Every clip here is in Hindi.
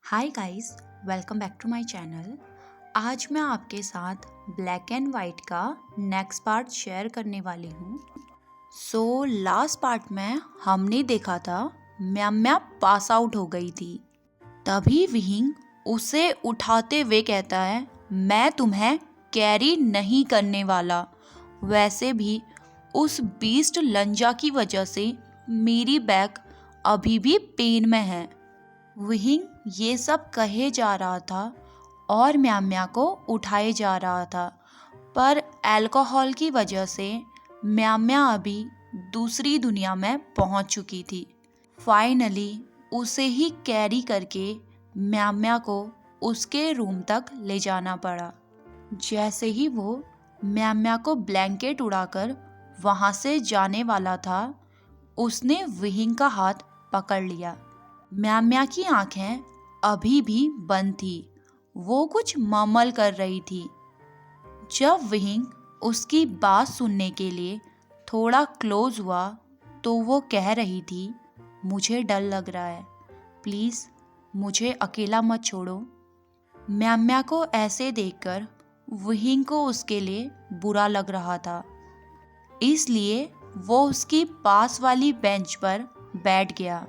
Hi guys, welcome back to my channel. आज मैं आपके साथ ब्लैक एंड वाइट का नेक्स्ट पार्ट शेयर करने वाली हूँ। लास्ट पार्ट में हमने देखा था म्याम्या पास आउट हो गई थी। तभी विहिंग उसे उठाते हुए कहता है, मैं तुम्हें कैरी नहीं करने वाला। वैसे भी उस बीस्ट लंजा की वजह से मेरी बैक अभी भी पेन में है। विहिंग ये सब कहे जा रहा था और म्याम्या को उठाए जा रहा था, पर अल्कोहल की वजह से म्याम्या अभी दूसरी दुनिया में पहुंच चुकी थी। फाइनली उसे ही कैरी करके म्याम्या को उसके रूम तक ले जाना पड़ा। जैसे ही वो म्याम्या को ब्लैंकेट उड़ाकर वहां से जाने वाला था, उसने विहिंग का हाथ पकड़ लिया। म्याम्या की आंखें अभी भी बंद थी, वो कुछ ममल कर रही थी। जब विहिंग उसकी बात सुनने के लिए थोड़ा क्लोज हुआ तो वो कह रही थी, मुझे डर लग रहा है, प्लीज़ मुझे अकेला मत छोड़ो। म्याम्या को ऐसे देखकर विहिंग को उसके लिए बुरा लग रहा था, इसलिए वो उसकी पास वाली बेंच पर बैठ गया।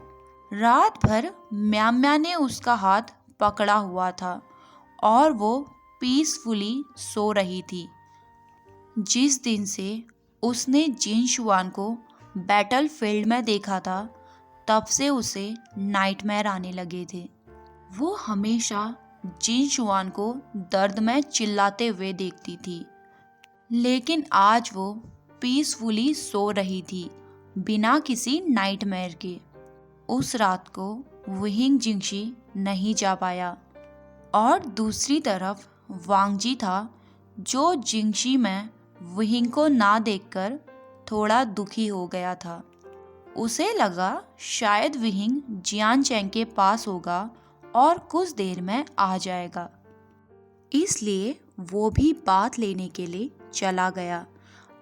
रात भर म्याम्या ने उसका हाथ पकड़ा हुआ था और वो पीसफुली सो रही थी। जिस दिन से उसने जिन शुआन को बैटल फील्ड में देखा था, तब से उसे नाइटमेयर आने लगे थे। वो हमेशा जिन शुआन को दर्द में चिल्लाते हुए देखती थी, लेकिन आज वो पीसफुली सो रही थी बिना किसी नाइटमेयर के। उस रात को विहिंग जिंगशी नहीं जा पाया और दूसरी तरफ वांगजी था, जो जिंगशी में विहिंग को ना देखकर थोड़ा दुखी हो गया था। उसे लगा शायद विहिंग जियान चैंग के पास होगा और कुछ देर में आ जाएगा, इसलिए वो भी बात लेने के लिए चला गया।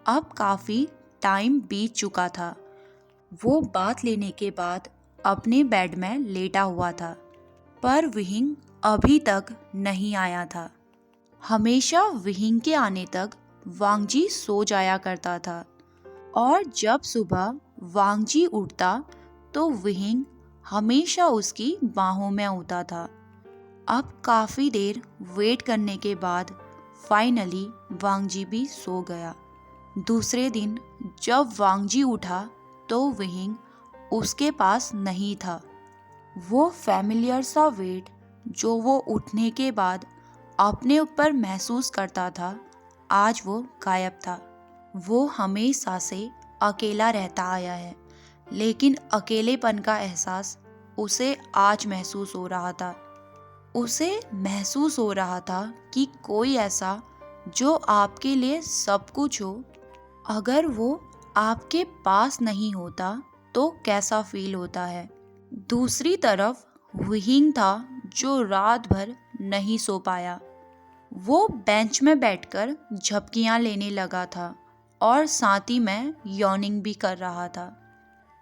अब काफ़ी टाइम बीत चुका था। वो बात लेने के बाद अपने बेड में लेटा हुआ था, पर विहिंग अभी तक नहीं आया था। हमेशा विहिंग के आने तक वांगजी सो जाया करता था और जब सुबह वांगजी उठता तो विहिंग हमेशा उसकी बाहों में होता था। अब काफ़ी देर वेट करने के बाद फाइनली वांगजी भी सो गया। दूसरे दिन जब वांगजी उठा तो विहिंग उसके पास नहीं था। वो फैमिलियर सा वेट जो वो उठने के बाद अपने ऊपर महसूस करता था, आज वो गायब था। वो हमेशा से अकेला रहता आया है, लेकिन अकेलेपन का एहसास उसे आज महसूस हो रहा था। उसे महसूस हो रहा था कि कोई ऐसा जो आपके लिए सब कुछ हो, अगर वो आपके पास नहीं होता तो कैसा फील होता है। दूसरी तरफ विहिंग था, जो रात भर नहीं सो पाया। वो बेंच में बैठकर झपकियां लेने लगा था और साथ ही में यॉर्निंग भी कर रहा था।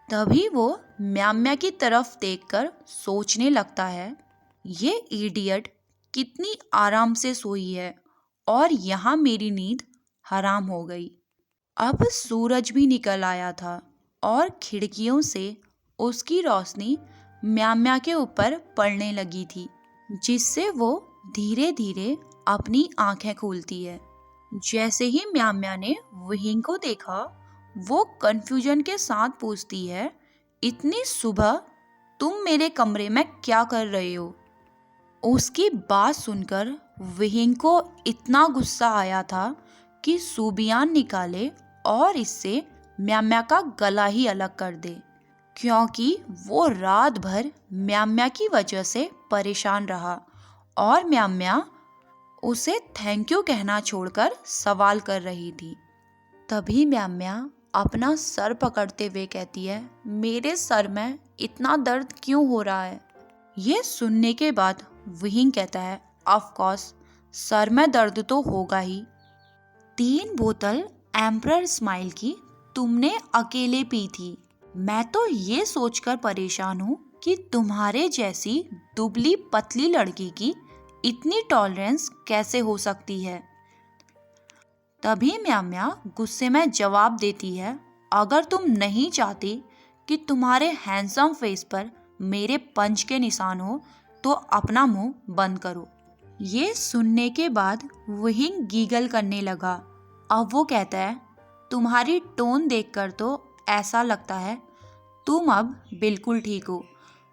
तभी वो म्याम्या की तरफ देखकर सोचने लगता है, ये इडियट कितनी आराम से सोई है और यहाँ मेरी नींद हराम हो गई। अब सूरज भी निकल आया था और खिड़कियों से उसकी रोशनी म्याम्या के ऊपर पड़ने लगी थी, जिससे वो धीरे धीरे अपनी आंखें खोलती है। जैसे ही म्याम्या ने विहिंग को देखा, वो कंफ्यूजन के साथ पूछती है, इतनी सुबह तुम मेरे कमरे में क्या कर रहे हो? उसकी बात सुनकर विहिंग को इतना गुस्सा आया था कि सूबियान निकाले और इससे म्याम्या का गला ही अलग कर दे, क्योंकि वो रात भर म्याम्या की वजह से परेशान रहा और म्याम्या उसे थैंक यू कहना छोड़कर सवाल कर रही थी। तभी म्याम्या अपना सर पकड़ते हुए कहती है, मेरे सर में इतना दर्द क्यों हो रहा है? ये सुनने के बाद विहिंग कहता है, ऑफ कोर्स सर में दर्द तो होगा ही। 3 बोतल एम्परर स्माइल की तुमने अकेले पी थी। मैं तो ये सोचकर परेशान हूँ कि तुम्हारे जैसी दुबली पतली लड़की की इतनी टॉलरेंस कैसे हो सकती है। तभी म्याऊ म्याऊ गुस्से में जवाब देती है, अगर तुम नहीं चाहती कि तुम्हारे हैंडसम फेस पर मेरे पंच के निशान हो तो अपना मुंह बंद करो। ये सुनने के बाद वुहिंग गीगल करने लगा। अब वो कहता है, तुम्हारी टोन देखकर तो ऐसा लगता है तुम अब बिल्कुल ठीक हो,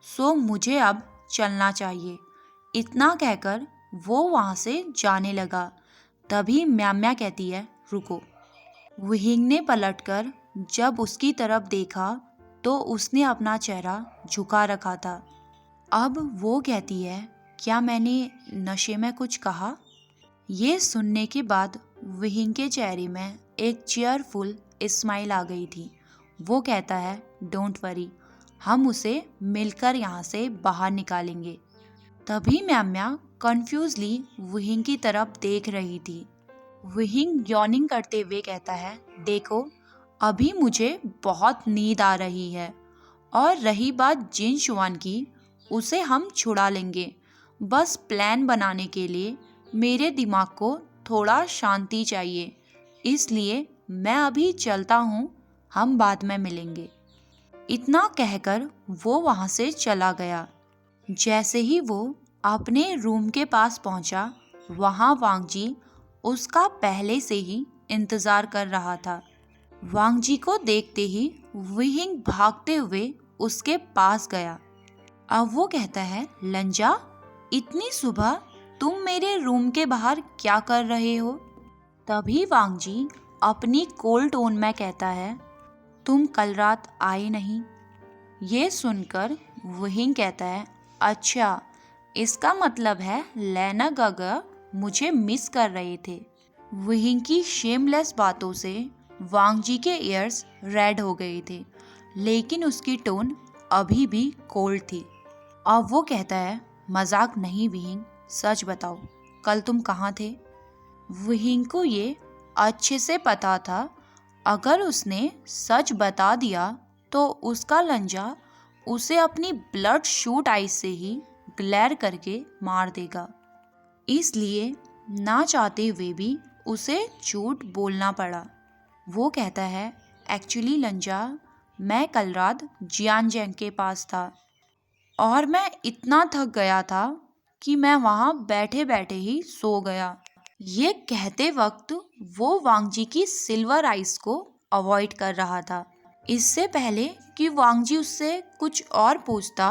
सो मुझे अब चलना चाहिए। इतना कहकर वो वहाँ से जाने लगा। तभी म्याऊ म्याऊ कहती है, रुको। वुहिंग ने पलटकर जब उसकी तरफ देखा तो उसने अपना चेहरा झुका रखा था। अब वो कहती है, क्या मैंने नशे में कुछ कहा? ये सुनने के बाद वुहिंग के चेहरे में एक चीयरफुल स्माइल आ गई थी। वो कहता है, डोंट वरी, हम उसे मिलकर यहाँ से बाहर निकालेंगे। तभी म्याऊ म्याऊ कन्फ्यूजली वुहिंग की तरफ देख रही थी। वुहिंग यॉर्निंग करते हुए कहता है, देखो अभी मुझे बहुत नींद आ रही है, और रही बात जिन शुआन की, उसे हम छुड़ा लेंगे। बस प्लान बनाने के लिए मेरे दिमाग को थोड़ा शांति चाहिए, इसलिए मैं अभी चलता हूँ, हम बाद में मिलेंगे। इतना कहकर वो वहाँ से चला गया। जैसे ही वो अपने रूम के पास पहुँचा, वहाँ वांग जी उसका पहले से ही इंतज़ार कर रहा था। वांग जी को देखते ही वुहिंग भागते हुए उसके पास गया। अब वो कहता है, लंजा, इतनी सुबह तुम मेरे रूम के बाहर क्या कर रहे हो? तभी वांग जी अपनी कोल्ड टोन में कहता है, तुम कल रात आए नहीं। ये सुनकर वुहिंग कहता है, अच्छा, इसका मतलब है लेना गागा मुझे मिस कर रहे थे। वुहिंग की शेमलेस बातों से वांग जी के ईयर्स रेड हो गए थे, लेकिन उसकी टोन अभी भी कोल्ड थी। अब वो कहता है, मजाक नहीं वुहिंग, सच बताओ, कल तुम कहाँ थे? वुहिंग को ये अच्छे से पता था, अगर उसने सच बता दिया तो उसका लंजा उसे अपनी ब्लड शूट आइज से ही ग्लेयर करके मार देगा। इसलिए ना चाहते हुए भी उसे झूठ बोलना पड़ा। वो कहता है, एक्चुअली लंजा, मैं कल रात जियानजेंग के पास था और मैं इतना थक गया था कि मैं वहाँ बैठे बैठे ही सो गया। ये कहते वक्त वो वांग जी की सिल्वर आइस को अवॉइड कर रहा था। इससे पहले कि वांग जी उससे कुछ और पूछता,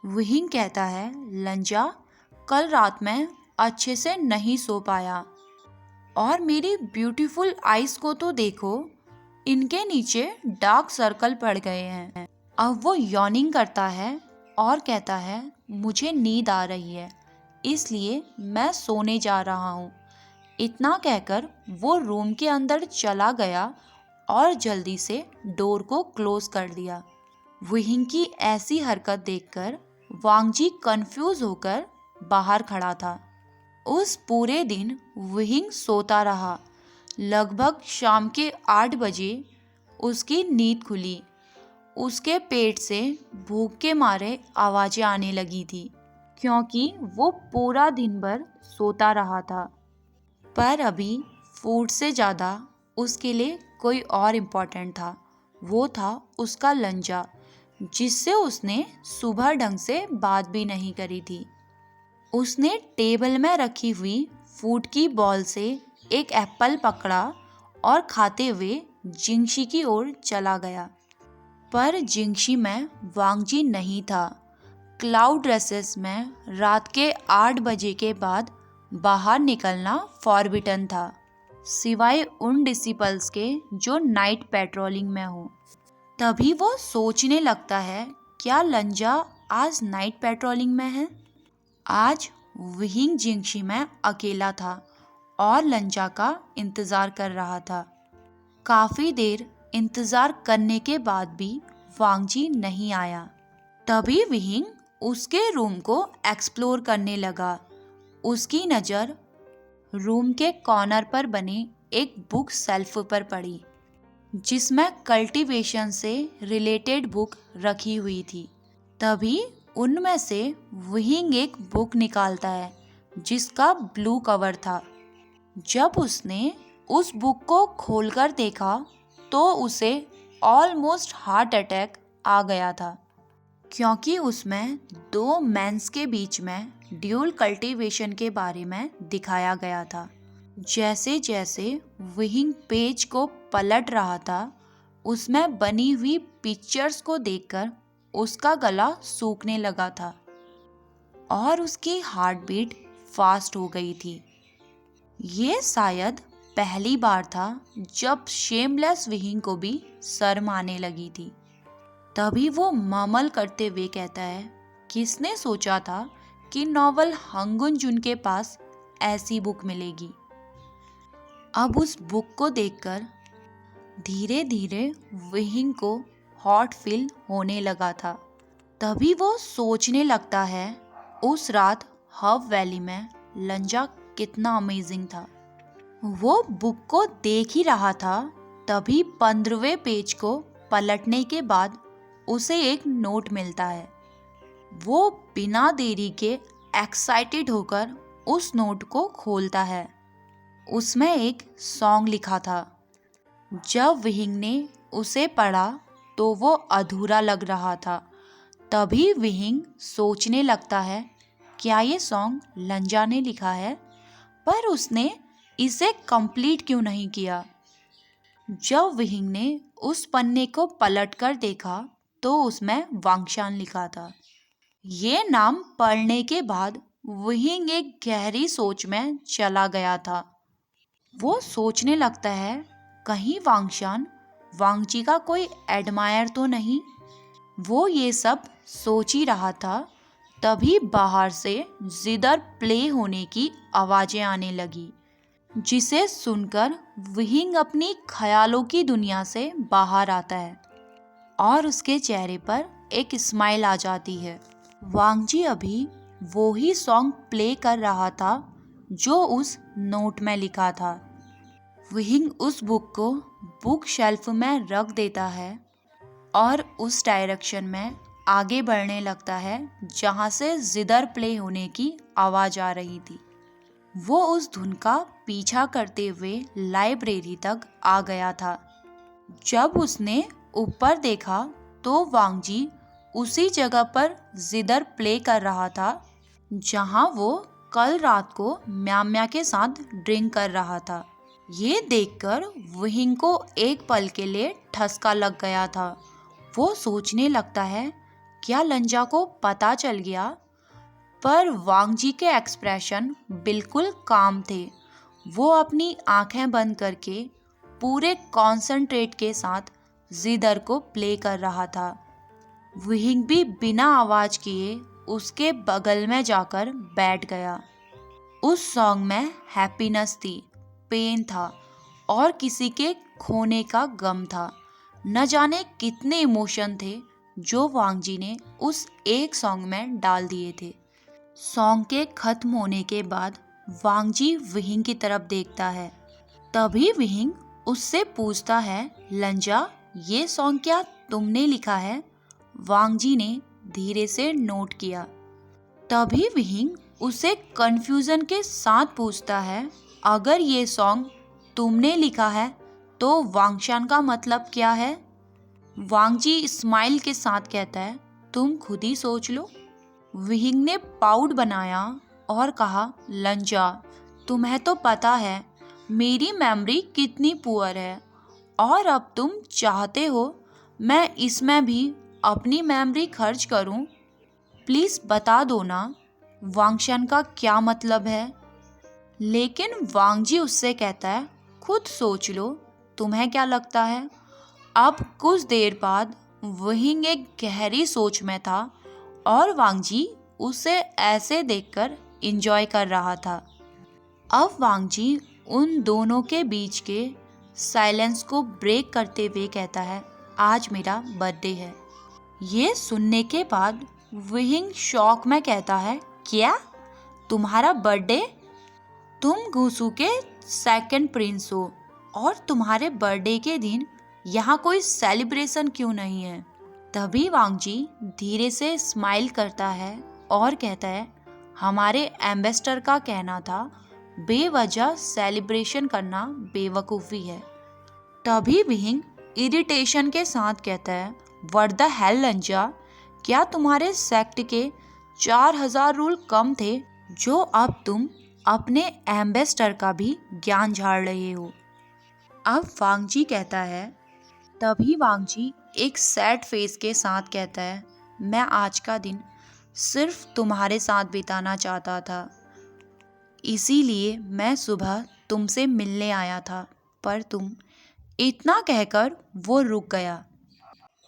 वुहिंग कहता है, लंजा, कल रात में अच्छे से नहीं सो पाया, और मेरी ब्यूटीफुल आइस को तो देखो, इनके नीचे डार्क सर्कल पड़ गए हैं। अब वो यॉर्निंग करता है और कहता है, मुझे नींद आ रही है, इसलिए मैं सोने जा रहा हूँ। इतना कहकर वो रूम के अंदर चला गया और जल्दी से डोर को क्लोज कर दिया। वुहिंग की ऐसी हरकत देखकर वांग जी कंफ्यूज होकर बाहर खड़ा था। उस पूरे दिन वुहिंग सोता रहा। लगभग शाम के 8 बजे उसकी नींद खुली। उसके पेट से भूख के मारे आवाज़ें आने लगी थी, क्योंकि वो पूरा दिन भर सोता रहा था। पर अभी फूड से ज़्यादा उसके लिए कोई और इम्पोर्टेंट था। वो था उसका लंजा, जिससे उसने सुबह ढंग से बात भी नहीं करी थी। उसने टेबल में रखी हुई फूड की बॉल से एक एप्पल पकड़ा और खाते हुए जिंगशी की ओर चला गया। पर जिंगशी में वांग जी नहीं था। क्लाउड रेसेस में रात के 8 बजे के बाद बाहर निकलना फॉरबिटन था, सिवाय उन डिसिपल्स के जो नाइट पेट्रोलिंग में हो। तभी वो सोचने लगता है, क्या लंजा आज नाइट पेट्रोलिंग में है? आज वुहिंग जिंगशी में अकेला था और लंजा का इंतज़ार कर रहा था। काफ़ी देर इंतज़ार करने के बाद भी वांग जी नहीं आया। तभी वुहिंग उसके रूम को एक्सप्लोर करने लगा। उसकी नज़र रूम के कॉर्नर पर बने एक बुक शेल्फ पर पड़ी, जिसमें कल्टीवेशन से रिलेटेड बुक रखी हुई थी। तभी उनमें से विहिंग एक बुक निकालता है जिसका ब्लू कवर था। जब उसने उस बुक को खोलकर देखा तो उसे ऑलमोस्ट हार्ट अटैक आ गया था, क्योंकि उसमें दो मेंस के बीच में ड्यूल कल्टीवेशन के बारे में दिखाया गया था। जैसे जैसे विहिंग पेज को पलट रहा था, उसमें बनी हुई पिक्चर्स को देखकर उसका गला सूखने लगा था और उसकी हार्ट बीट फास्ट हो गई थी। ये शायद पहली बार था जब शेमलेस विहिंग को भी शर्म आने लगी थी। तभी वो ममल करते हुए कहता है, किसने सोचा था कि नॉवल हंगुन जुन के पास ऐसी बुक मिलेगी। अब उस बुक को देखकर धीरे धीरे विहिंग को हॉट फील होने लगा था। तभी वो सोचने लगता है उस रात हब वैली में लंजा कितना अमेजिंग था। वो बुक को देख ही रहा था, तभी 15वें पेज को पलटने के बाद उसे एक नोट मिलता है। वो बिना देरी के एक्साइटेड होकर उस नोट को खोलता है। उसमें एक सॉन्ग लिखा था। जब विहिंग ने उसे पढ़ा तो वो अधूरा लग रहा था। तभी विहिंग सोचने लगता है, क्या ये सॉन्ग लंजा ने लिखा है, पर उसने इसे कंप्लीट क्यों नहीं किया। जब विहिंग ने उस पन्ने को पलटकर देखा तो उसमें वांगशान लिखा था। ये नाम पढ़ने के बाद विहिंग एक गहरी सोच में चला गया था। वो सोचने लगता है, कहीं वांगशान वांगजी का कोई एडमायर तो नहीं। वो ये सब सोच ही रहा था, तभी बाहर से जिधर प्ले होने की आवाज़ें आने लगी, जिसे सुनकर विहिंग अपनी ख्यालों की दुनिया से बाहर आता है और उसके चेहरे पर एक स्माइल आ जाती है। वांगजी अभी वो ही सॉन्ग प्ले कर रहा था जो उस नोट में लिखा था। विहिंग उस बुक को बुक शेल्फ में रख देता है और उस डायरेक्शन में आगे बढ़ने लगता है जहाँ से जिधर प्ले होने की आवाज़ आ रही थी। वो उस धुन का पीछा करते हुए लाइब्रेरी तक आ गया था। जब उसने ऊपर देखा तो वांगजी उसी जगह पर जिधर प्ले कर रहा था जहाँ वो कल रात को म्याम्या के साथ ड्रिंक कर रहा था। ये देखकर विहिंग को एक पल के लिए ठसका लग गया था। वो सोचने लगता है, क्या लंजा को पता चल गया, पर वांगजी के एक्सप्रेशन बिल्कुल काम थे। वो अपनी आंखें बंद करके पूरे कॉन्सेंट्रेट के साथ जिधर को प्ले कर रहा था। विहिंग भी बिना आवाज़ किए उसके बगल में जाकर बैठ गया। उस सॉन्ग में हैप्पीनेस थी, पेन था और किसी के खोने का गम था। न जाने कितने इमोशन थे जो वांगजी ने उस एक सॉन्ग में डाल दिए थे। सॉन्ग के खत्म होने के बाद वांगजी विहिंग की तरफ देखता है। तभी विहिंग उससे पूछता है, लंजा ये सॉन्ग क्या तुमने लिखा है? वांगजी ने धीरे से नोट किया। तभी विहिंग उसे कंफ्यूजन के साथ पूछता है, अगर ये सॉन्ग तुमने लिखा है तो वांगशान का मतलब क्या है? वांगजी स्माइल के साथ कहता है, तुम खुद ही सोच लो। विहिंग ने पाउड बनाया और कहा, लंजा तुम्हें तो पता है मेरी मेमोरी कितनी पुअर है, और अब तुम चाहते हो मैं इसमें भी अपनी मेमोरी खर्च करूं? प्लीज़ बता दो ना वांगशान का क्या मतलब है। लेकिन वांगजी उससे कहता है, खुद सोच लो, तुम्हें क्या लगता है? अब कुछ देर बाद विहिंग एक गहरी सोच में था और वांगजी उसे ऐसे देखकर एंजॉय कर रहा था। अब वांगजी उन दोनों के बीच के साइलेंस को ब्रेक करते हुए कहता है, आज मेरा बर्थडे है। ये सुनने के बाद विहिंग शॉक में कहता है, क्या तुम्हारा बर्थडे? तुम गुसू के सेकंड प्रिंस हो और तुम्हारे बर्थडे के दिन यहाँ कोई सेलिब्रेशन क्यों नहीं है? तभी वांगजी धीरे से स्माइल करता है और कहता है, हमारे एम्बेसडर का कहना था बेवजह सेलिब्रेशन करना बेवकूफ़ी है। तभी विहिंग इरिटेशन के साथ कहता है, व्हाट द हेल लंजा, क्या तुम्हारे सेक्ट के 4000 रूल कम थे जो अब तुम अपने एम्बेसडर का भी ज्ञान झाड़ रहे हो। अब वांगजी कहता है, तभी वांगजी एक सैड फेस के साथ कहता है, मैं आज का दिन सिर्फ तुम्हारे साथ बिताना चाहता था, इसीलिए मैं सुबह तुमसे मिलने आया था, पर तुम। इतना कहकर वो रुक गया।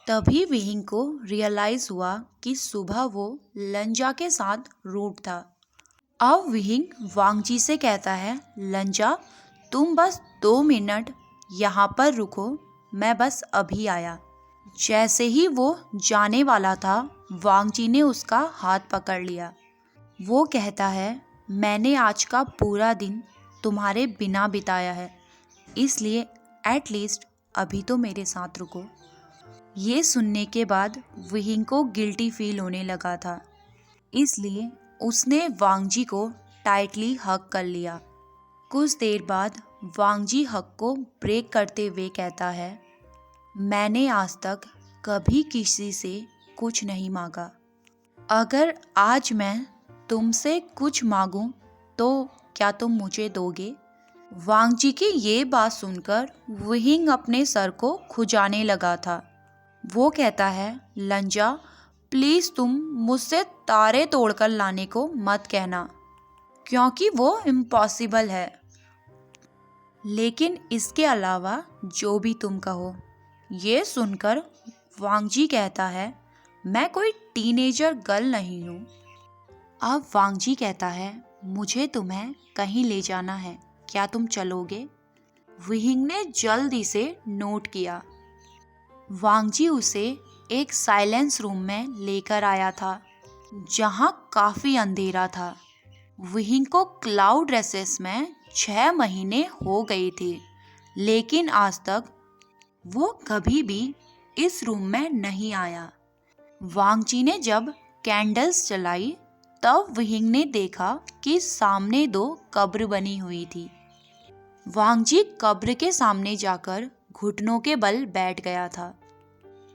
तभी विहिंग को रियलाइज हुआ कि सुबह वो लंजा के साथ रूट था। अब विहिंग वांगजी से कहता है, लंजा तुम बस 2 मिनट यहाँ पर रुको, मैं बस अभी आया। जैसे ही वो जाने वाला था, वांगजी ने उसका हाथ पकड़ लिया। वो कहता है, मैंने आज का पूरा दिन तुम्हारे बिना बिताया है, इसलिए एटलीस्ट अभी तो मेरे साथ रुको। ये सुनने के बाद विहिंग को गिल्टी फील होने लगा था, इसलिए उसने वांगजी को टाइटली हग कर लिया। कुछ देर बाद वांगजी हग को ब्रेक करते हुए कहता है, मैंने आज तक कभी किसी से कुछ नहीं मांगा। अगर आज मैं तुमसे कुछ मांगूं तो क्या तुम मुझे दोगे? वांगजी की ये बात सुनकर विहिंग अपने सर को खुजाने लगा था। वो कहता है, लंजा प्लीज़ तुम मुझसे तारे तोड़कर लाने को मत कहना, क्योंकि वो इम्पॉसिबल है। लेकिन इसके अलावा जो भी तुम कहो। ये सुनकर वांगजी कहता है, मैं कोई टीनेजर गर्ल नहीं हूँ। अब वांगजी कहता है, मुझे तुम्हें कहीं ले जाना है, क्या तुम चलोगे? विहिंग ने जल्दी से नोट किया। वांगजी उसे एक साइलेंस रूम में लेकर आया था, जहाँ काफ़ी अंधेरा था। विहिंग को क्लाउड रेसेस में 6 महीने हो गए थे, लेकिन आज तक वो कभी भी इस रूम में नहीं आया। वांगजी ने जब कैंडल्स जलाई, तब विहिंग ने देखा कि सामने 2 कब्र बनी हुई थी। वांगजी कब्र के सामने जाकर घुटनों के बल बैठ गया था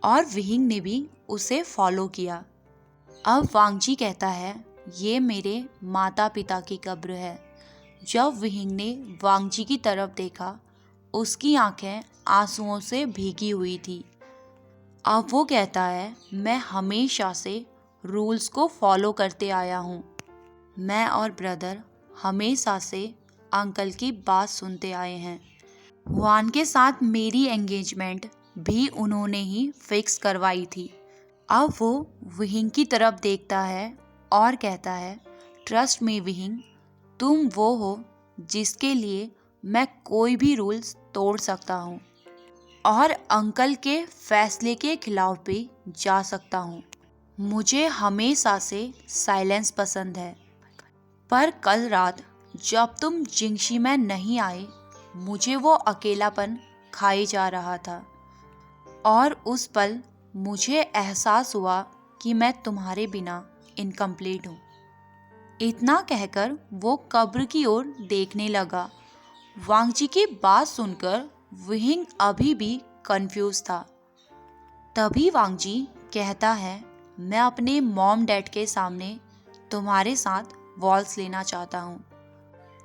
और विहिंग ने भी उसे फॉलो किया। अब वांगजी कहता है, ये मेरे माता पिता की कब्र है। जब विहिंग ने वांगजी की तरफ देखा, उसकी आंखें आंसुओं से भीगी हुई थी। अब वो कहता है, मैं हमेशा से रूल्स को फॉलो करते आया हूँ। मैं और ब्रदर हमेशा से अंकल की बात सुनते आए हैं। हुआन के साथ मेरी एंगेजमेंट भी उन्होंने ही फिक्स करवाई थी। अब वो विहिंग की तरफ देखता है और कहता है, ट्रस्ट मी विहिंग, तुम वो हो जिसके लिए मैं कोई भी रूल्स तोड़ सकता हूँ और अंकल के फैसले के खिलाफ भी जा सकता हूँ। मुझे हमेशा से साइलेंस पसंद है, पर कल रात जब तुम जिंगशी में नहीं आए, मुझे वो अकेलापन खाए जा रहा था और उस पल मुझे एहसास हुआ कि मैं तुम्हारे बिना इनकम्प्लीट हूँ। इतना कहकर वो कब्र की ओर देखने लगा। वांगजी की बात सुनकर विहिंग अभी भी कंफ्यूज था। तभी वांगजी कहता है, मैं अपने मॉम डैड के सामने तुम्हारे साथ वॉल्स लेना चाहता हूँ।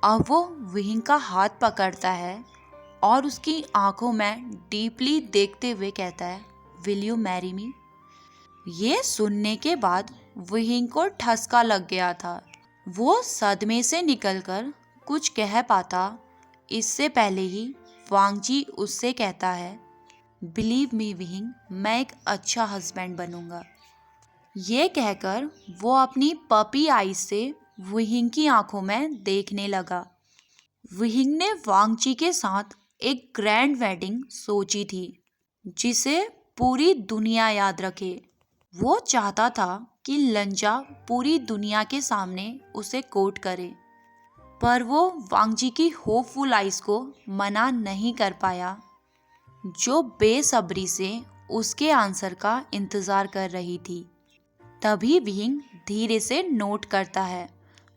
अब वो विहिंग का हाथ पकड़ता है और उसकी आंखों में डीपली देखते हुए कहता है, विल यू मैरी मी? ये सुनने के बाद विहिंग को ठसका लग गया था। वो सदमे से निकलकर कुछ कह पाता इससे पहले ही वांगजी उससे कहता है, बिलीव मी विहिंग, मैं एक अच्छा हस्बैंड बनूंगा। ये कहकर वो अपनी पपी आईज से विहिंग की आंखों में देखने लगा। विहिंग ने वांगजी के साथ एक ग्रैंड वेडिंग सोची थी, जिसे पूरी दुनिया याद रखे। वो चाहता था कि लंजा पूरी दुनिया के सामने उसे कोट करे, पर वो वांगजी की होपफुल आइज को मना नहीं कर पाया, जो बेसब्री से उसके आंसर का इंतज़ार कर रही थी। तभी विहिंग धीरे से नोट करता है,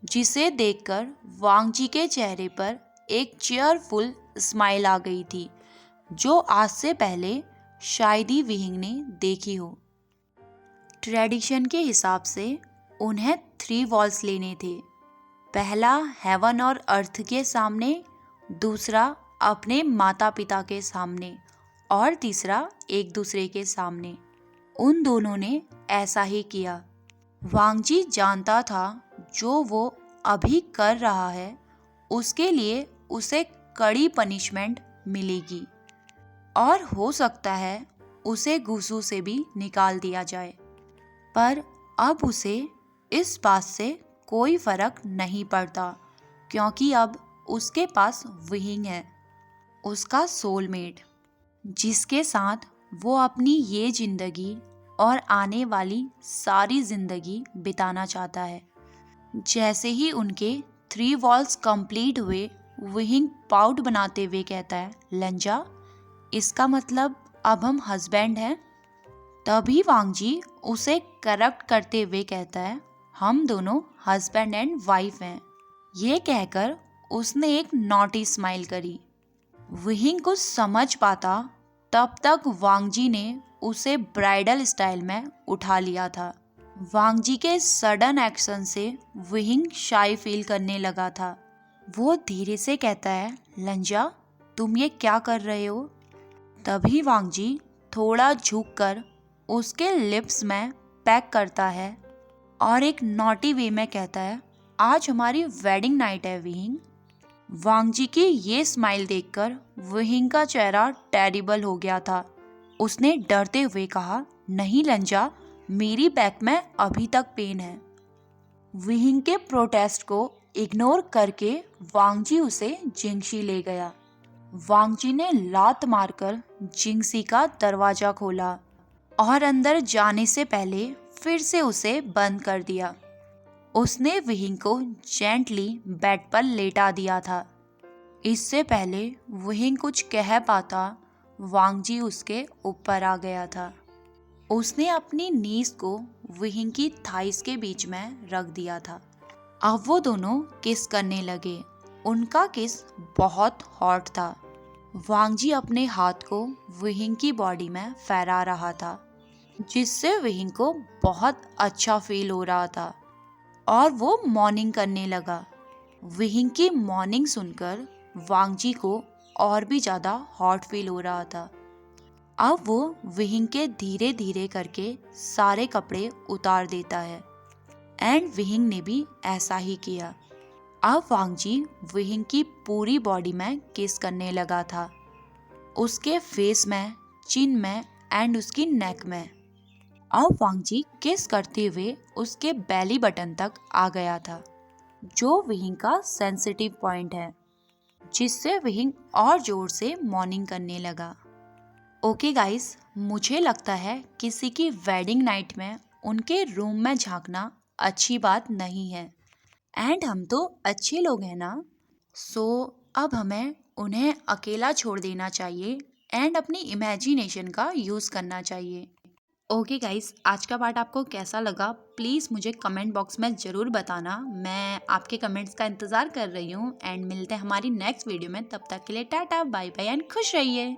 जिसे देखकर वांग जी के चेहरे पर एक चीयरफुल स्माइल आ गई थी, जो आज से पहले शायद ही विहिंग ने देखी हो। ट्रेडिशन के हिसाब से उन्हें 3 वॉल्स लेने थे। पहला हेवन और अर्थ के सामने, दूसरा अपने माता पिता के सामने और तीसरा एक दूसरे के सामने। उन दोनों ने ऐसा ही किया। वांग जी जानता था जो वो अभी कर रहा है उसके लिए उसे कड़ी पनिशमेंट मिलेगी और हो सकता है उसे गुस्सू से भी निकाल दिया जाए, पर अब उसे इस बात से कोई फर्क नहीं पड़ता, क्योंकि अब उसके पास विहिंग है, उसका सोलमेट, जिसके साथ वो अपनी ये जिंदगी और आने वाली सारी जिंदगी बिताना चाहता है। जैसे ही उनके 3 वॉल्स कंप्लीट हुए, विहिंग पाउट बनाते हुए कहता है, लंजा, इसका मतलब अब हम हस्बैंड हैं। तभी वांग जी उसे करेक्ट करते हुए कहता है, हम दोनों हस्बैंड एंड वाइफ हैं। ये कहकर उसने एक नॉटी स्माइल करी। विहिंग कुछ समझ पाता तब तक वांग जी ने उसे ब्राइडल स्टाइल में उठा लिया था। वांग जी के सडन एक्शन से विहिंग शाई फील करने लगा था। वो धीरे से कहता है, लंजा, तुम ये क्या कर रहे हो? तभी वांग जी थोड़ा झुककर उसके लिप्स में पैक करता है और एक नॉटी वे में कहता है, आज हमारी वेडिंग नाइट है विहिंग। वांग जी की ये स्माइल देखकर विहिंग का चेहरा टेरिबल हो गया था। उसने डरते हुए कहा, नहीं लंजा, मेरी बैक में अभी तक पेन है। विहिंग के प्रोटेस्ट को इग्नोर करके वांग जी उसे जिंगशी ले गया। वांग जी ने लात मारकर जिंगसी का दरवाजा खोला और अंदर जाने से पहले फिर से उसे बंद कर दिया। उसने विहिंग को जेंटली बेड पर लेटा दिया था। इससे पहले विहिंग कुछ कह पाता, वांग जी उसके ऊपर आ गया था। उसने अपनी नीज को विहिंग की थाइस के बीच में रख दिया था। अब वो दोनों किस करने लगे। उनका किस बहुत हॉट था। वांग जी अपने हाथ को विहिंग की बॉडी में फहरा रहा था, जिससे विहिंग को बहुत अच्छा फील हो रहा था और वो मॉर्निंग करने लगा। विहिंग की मॉर्निंग सुनकर वांग जी को और भी ज़्यादा हॉट फील हो रहा था। अब वो विहिंग के धीरे धीरे करके सारे कपड़े उतार देता है एंड विहिंग ने भी ऐसा ही किया। अब वांग जी विहिंग की पूरी बॉडी में किस करने लगा था, उसके फेस में, चिन में एंड उसकी नेक में। अब वांग जी किस करते हुए उसके बेली बटन तक आ गया था, जो विहिंग का सेंसिटिव पॉइंट है, जिससे विहिंग और जोर से मॉर्निंग करने लगा। ओके गाइस, मुझे लगता है किसी की वेडिंग नाइट में उनके रूम में झांकना अच्छी बात नहीं है एंड हम तो अच्छे लोग हैं ना। सो अब हमें उन्हें अकेला छोड़ देना चाहिए एंड अपनी इमेजिनेशन का यूज़ करना चाहिए। ओके गाइस, आज का पार्ट आपको कैसा लगा प्लीज़ मुझे कमेंट बॉक्स में ज़रूर बताना। मैं आपके कमेंट्स का इंतज़ार कर रही हूँ एंड मिलते हैं हमारी नेक्स्ट वीडियो में। तब तक के लिए टाटा बाय बाय एंड खुश रहिए।